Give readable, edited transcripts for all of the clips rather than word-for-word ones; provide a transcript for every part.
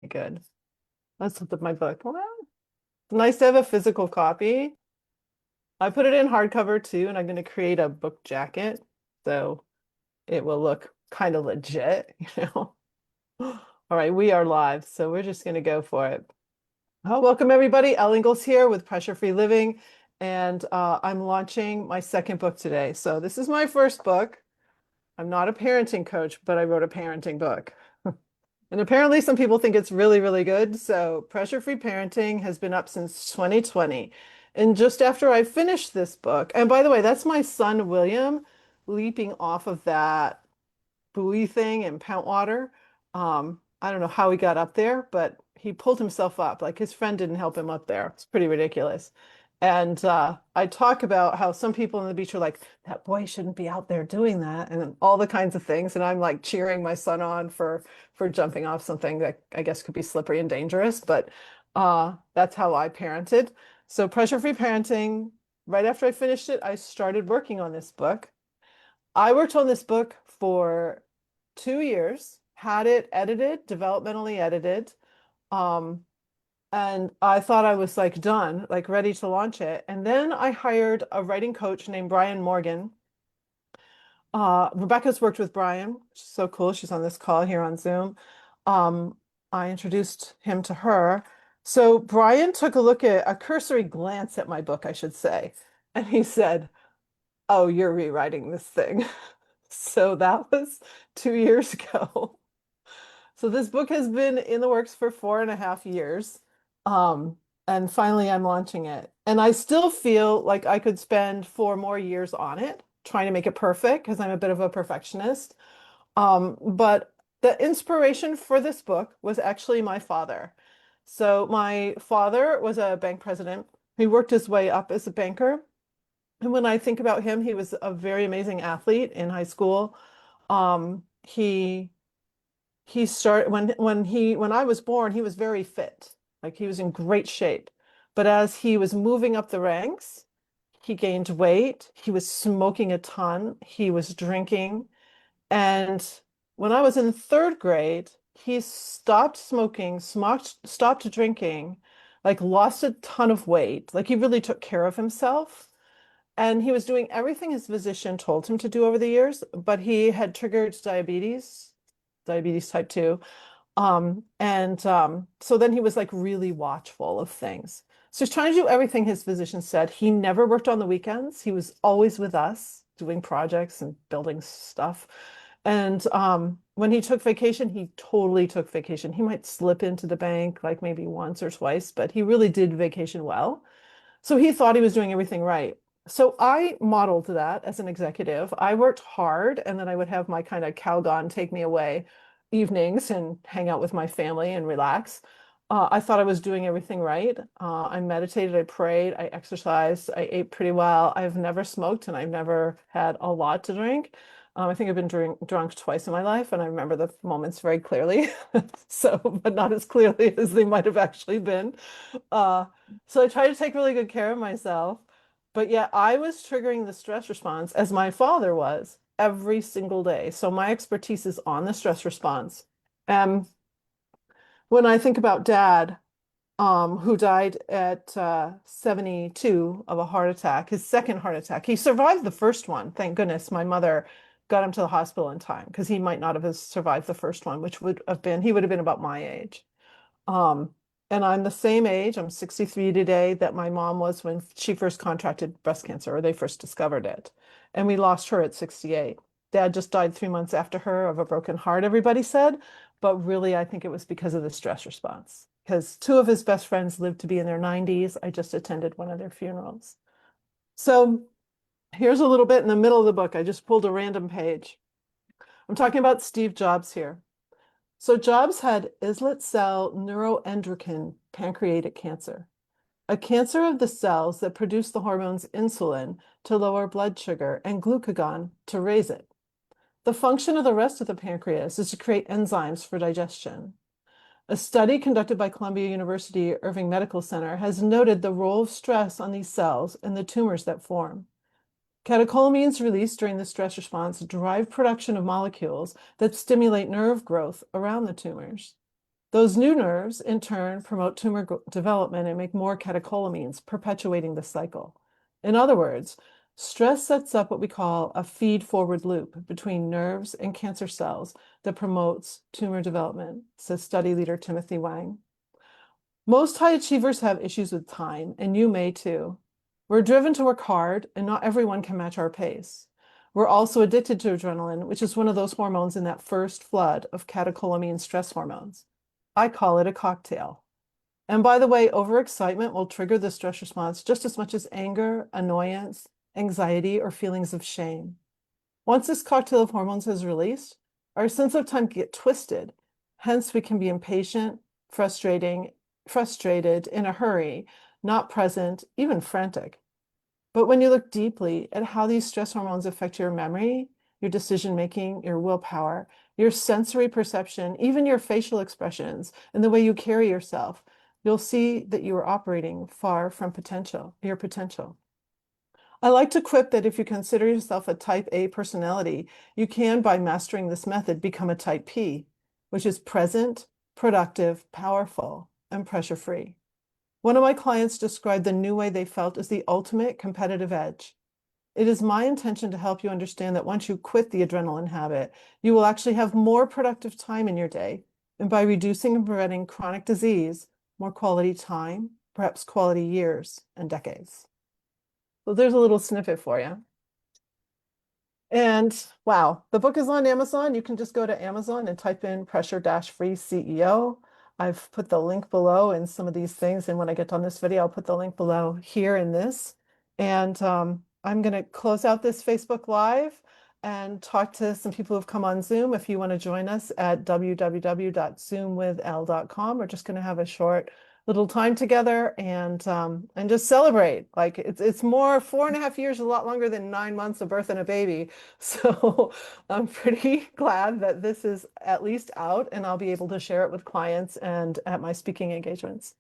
good. Let's look at my book. Well, it's nice to have a physical copy. I put it in hardcover too, and I'm going to create a book jacket so it will look kind of legit, you know. All right, we are live, so we're just going to go for it. Oh, welcome everybody. Elle Ingalls here with Pressure Free Living, and I'm launching my second book today. So this is my first book. I'm not a parenting coach, but I wrote a parenting book. And apparently some people think it's really, really good. So Pressure Free Parenting has been up since 2020. And just after I finished this book, and by the way, that's my son, William, leaping off of that buoy thing in Poundwater. I don't know how he got up there, but he pulled himself up. Like his friend didn't help him up there. It's pretty ridiculous. And I talk about how some people on the beach are like, that boy shouldn't be out there doing that, and all the kinds of things. And I'm like cheering my son on for jumping off something that I guess could be slippery and dangerous. But that's how I parented. So pressure-free parenting. Right after I finished it, I started working on this book. I worked on this book for 2 years, had it edited, developmentally edited. Um, and I thought I was like done, like ready to launch it. And then I hired a writing coach named Brian Morgan. Rebecca's worked with Brian. She's so cool. She's on this call here on Zoom. Um, I introduced him to her. So Brian took a look at a cursory glance at my book, I should say. And he said, "Oh, you're rewriting this thing." So that was 2 years ago. So this book has been in the works for 4.5 years. Um, and finally I'm launching it. And I still feel like I could spend 4 more years on it, trying to make it perfect because I'm a bit of a perfectionist. But the inspiration for this book was actually my father. So my father was a bank president. He worked his way up as a banker. And when I think about him, he was a very amazing athlete in high school. He started when I was born, he was very fit. Like he was in great shape. But as he was moving up the ranks, he gained weight. He was smoking a ton. He was drinking. And when I was in third grade, he stopped smoking, stopped drinking, like lost a ton of weight. Like he really took care of himself. And he was doing everything his physician told him to do over the years, but he had triggered diabetes type 2. So then he was like really watchful of things. So he's trying to do everything his physician said. He never worked on the weekends. He was always with us doing projects and building stuff. And when he took vacation, he totally took vacation. He might slip into the bank like maybe once or twice, but he really did vacation well. So he thought he was doing everything right. So I modeled that as an executive. I worked hard, and then I would have my kind of Calgon take me away evenings and hang out with my family and relax. I thought I was doing everything right. I meditated, I prayed, I exercised, I ate pretty well. I've never smoked and I've never had a lot to drink. I think I've been drunk twice in my life, and I remember the moments very clearly. So, but not as clearly as they might have actually been. Uh, so I try to take really good care of myself. But yeah, I was triggering the stress response as my father was every single day. So my expertise is on the stress response. And when I think about dad, who died at 72 of a heart attack, his second heart attack, he survived the first one. Thank goodness my mother got him to the hospital in time because he might not have survived the first one, which would have been, he would have been about my age. Um, and I'm the same age, I'm 63 today, that my mom was when she first contracted breast cancer, or they first discovered it. And we lost her at 68. Dad just died 3 months after her of a broken heart, everybody said. But really, I think it was because of the stress response. Because two of his best friends lived to be in their 90s. I just attended one of their funerals. So here's a little bit in the middle of the book. I just pulled a random page. I'm talking about Steve Jobs here. So Jobs had islet cell neuroendocrine pancreatic cancer, a cancer of the cells that produce the hormones insulin to lower blood sugar and glucagon to raise it. The function of the rest of the pancreas is to create enzymes for digestion. A study conducted by Columbia University Irving Medical Center has noted the role of stress on these cells and the tumors that form. Catecholamines released during the stress response drive production of molecules that stimulate nerve growth around the tumors. Those new nerves, in turn, promote tumor development and make more catecholamines, perpetuating the cycle. In other words, stress sets up what we call a feed-forward loop between nerves and cancer cells that promotes tumor development, says study leader Timothy Wang. Most high achievers have issues with time, and you may too. We're driven to work hard, and not everyone can match our pace. We're also addicted to adrenaline, which is one of those hormones in that first flood of catecholamine stress hormones. I call it a cocktail. And by the way, overexcitement will trigger the stress response just as much as anger, annoyance, anxiety, or feelings of shame. Once this cocktail of hormones is released, our sense of time can get twisted. Hence, we can be impatient, frustrated, in a hurry, not present, even frantic. But when you look deeply at how these stress hormones affect your memory, your decision making, your willpower, your sensory perception, even your facial expressions, and the way you carry yourself, you'll see that you are operating far from your potential. I like to quip that if you consider yourself a type A personality, you can, by mastering this method, become a type P, which is present, productive, powerful, and pressure-free. One of my clients described the new way they felt as the ultimate competitive edge. It is my intention to help you understand that once you quit the adrenaline habit, you will actually have more productive time in your day. And by reducing and preventing chronic disease, more quality time, perhaps quality years and decades. So there's a little snippet for you. And wow, the book is on Amazon. You can just go to Amazon and type in pressure-free CEO. I've put the link below in some of these things. And when I get on this video, I'll put the link below here in this. And I'm going to close out this Facebook Live and talk to some people who've come on Zoom. If you want to join us at www.zoomwithelle.com, we're just going to have a short little time together and just celebrate. Like it's more 4.5 years, a lot longer than 9 months of birth and a baby. So I'm pretty glad that this is at least out and I'll be able to share it with clients and at my speaking engagements.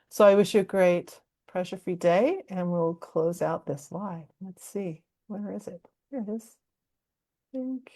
So I wish you a great pressure-free day and we'll close out this live. Let's see, where is it? Here it is. I think.